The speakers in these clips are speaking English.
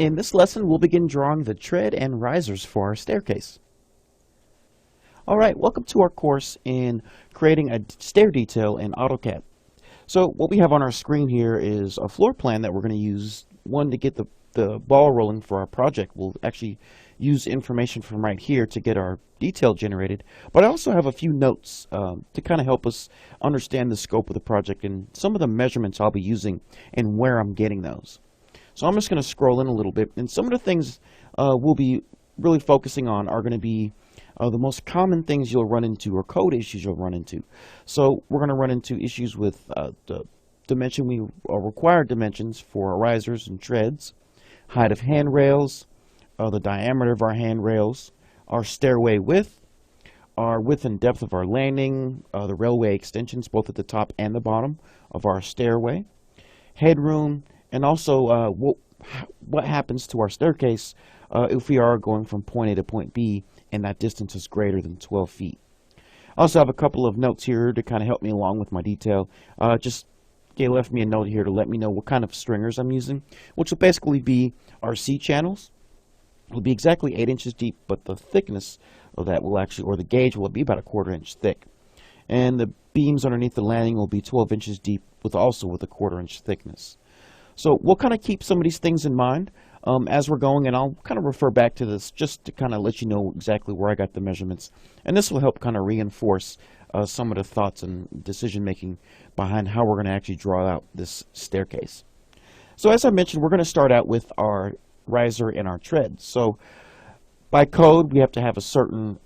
In this lesson, we'll begin drawing the tread and risers for our staircase. Alright, welcome to our course in creating a stair detail in AutoCAD. So what we have on our screen here is a floor plan that we're going to use, one, to get the ball rolling for our project. We'll actually use information from right here to get our detail generated, but I also have a few notes to kind of help us understand the scope of the project and some of the measurements I'll be using and where I'm getting those. So I'm just going to scroll in a little bit, and some of the things we'll be really focusing on are going to be the most common things you'll run into, or code issues you'll run into. So we're going to run into issues with the required dimensions for our risers and treads, height of handrails, the diameter of our handrails, our stairway width, our width and depth of our landing, the railway extensions both at the top and the bottom of our stairway, headroom, and also what happens to our staircase if we are going from point A to point B and that distance is greater than 12 feet. I also have a couple of notes here to kind of help me along with my detail. They left me a note here to let me know what kind of stringers I'm using, which will basically be our C channels. It'll be exactly 8 inches deep, but the thickness of that will actually, or the gauge will be about a 1/4 inch thick. And the beams underneath the landing will be 12 inches deep, with a 1/4 inch thickness. So we'll kind of keep some of these things in mind as we're going, and I'll kind of refer back to this just to kind of let you know exactly where I got the measurements. And this will help kind of reinforce some of the thoughts and decision making behind how we're going to actually draw out this staircase. So as I mentioned, we're going to start out with our riser and our tread. So by code, we have to have a certain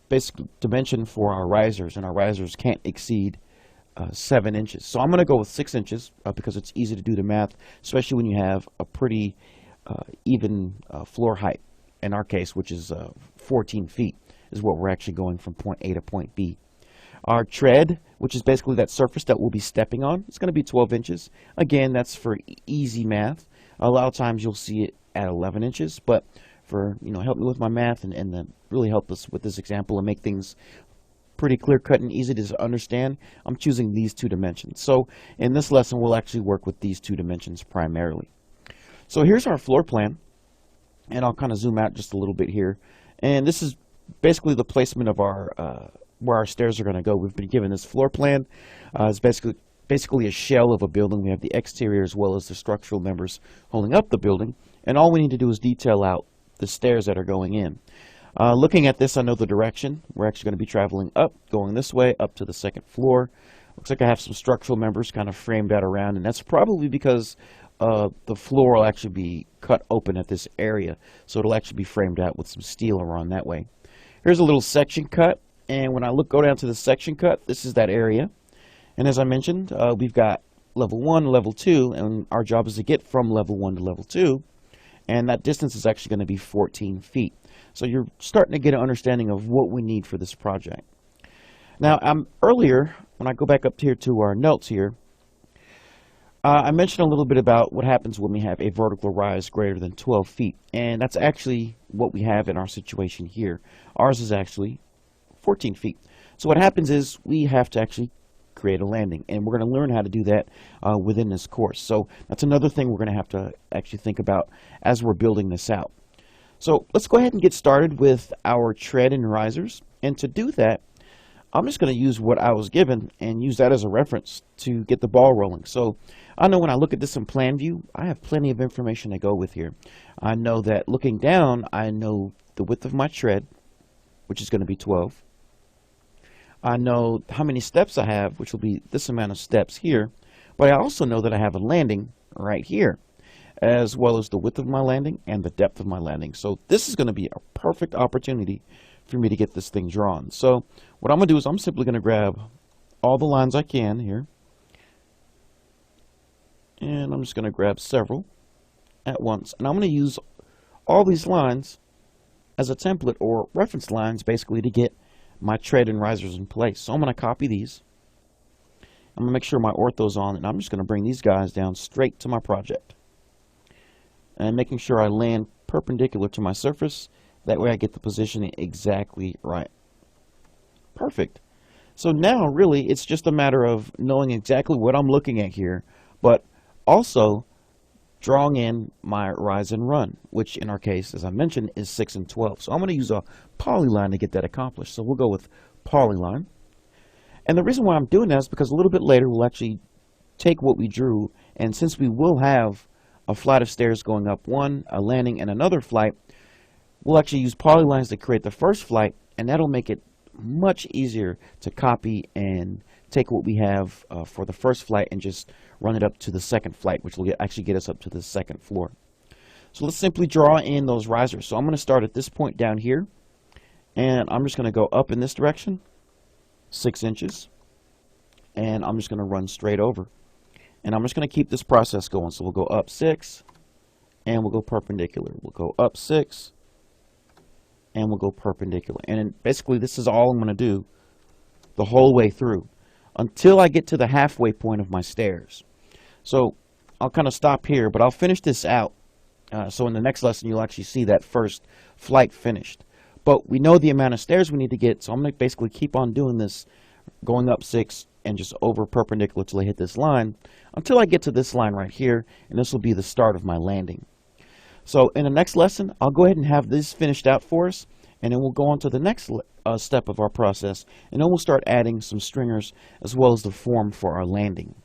basic dimension for our risers, and our risers can't exceed 7 inches. So I'm going to go with 6 inches because it's easy to do the math, especially when you have a pretty even floor height. In our case, which is 14 feet, is what we're actually going from point A to point B. Our tread, which is basically that surface that we'll be stepping on, it's going to be 12 inches. Again, that's for easy math. A lot of times you'll see it at 11 inches, but for, help me with my math and really help us with this example and make things pretty clear cut and easy to understand, I'm choosing these two dimensions. So in this lesson, we'll actually work with these two dimensions primarily. So here's our floor plan, and I'll kind of zoom out just a little bit here. And this is basically the placement of our where our stairs are going to go. We've been given this floor plan. It's basically a shell of a building. We have the exterior as well as the structural members holding up the building, and all we need to do is detail out the stairs that are going in. Looking at this, I know the direction. We're actually going to be traveling up, going this way, up to the second floor. Looks like I have some structural members kind of framed out around, and that's probably because the floor will actually be cut open at this area, so it'll actually be framed out with some steel around that way. Here's a little section cut, and when I go down to the section cut, this is that area. And as I mentioned, we've got level 1, level 2, and our job is to get from level 1 to level 2, and that distance is actually going to be 14 feet. So you're starting to get an understanding of what we need for this project. Now, earlier, when I go back up here to our notes here, I mentioned a little bit about what happens when we have a vertical rise greater than 12 feet. And that's actually what we have in our situation here. Ours is actually 14 feet. So what happens is we have to actually create a landing, and we're going to learn how to do that within this course. So that's another thing we're going to have to actually think about as we're building this out. So let's go ahead and get started with our tread and risers. And to do that, I'm just going to use what I was given and use that as a reference to get the ball rolling. So I know when I look at this in plan view, I have plenty of information to go with here. I know that looking down, I know the width of my tread, which is going to be 12. I know how many steps I have, which will be this amount of steps here. But I also know that I have a landing right here, as well as the width of my landing and the depth of my landing. So this is going to be a perfect opportunity for me to get this thing drawn. So what I'm going to do is I'm simply going to grab all the lines I can here, and I'm just going to grab several at once, and I'm going to use all these lines as a template or reference lines basically to get my tread and risers in place. So I'm going to copy these. I'm going to make sure my ortho's on, and I'm just going to bring these guys down straight to my project. And making sure I land perpendicular to my surface. That way I get the positioning exactly right. Perfect. So now really it's just a matter of knowing exactly what I'm looking at here, but also drawing in my rise and run, which in our case, as I mentioned, is 6 and 12. So I'm going to use a polyline to get that accomplished. So we'll go with polyline. And the reason why I'm doing that is because a little bit later we'll actually take what we drew, and since we will have a flight of stairs going up one, a landing, and another flight, we'll actually use polylines to create the first flight, and that'll make it much easier to copy and take what we have for the first flight and just run it up to the second flight, which will actually get us up to the second floor. So let's simply draw in those risers. So I'm going to start at this point down here, and I'm just going to go up in this direction, 6 inches, and I'm just going to run straight over. And I'm just going to keep this process going. So we'll go up 6, and we'll go perpendicular. We'll go up 6, and we'll go perpendicular. And basically this is all I'm going to do the whole way through until I get to the halfway point of my stairs. So I'll kind of stop here, but I'll finish this out. So in the next lesson, you'll actually see that first flight finished. But we know the amount of stairs we need to get, so I'm going to basically keep on doing this, going up 6 and just over perpendicular till I hit this line, until I get to this line right here, and this will be the start of my landing. So in the next lesson, I'll go ahead and have this finished out for us, and then we'll go on to the next step of our process, and then we'll start adding some stringers as well as the form for our landing.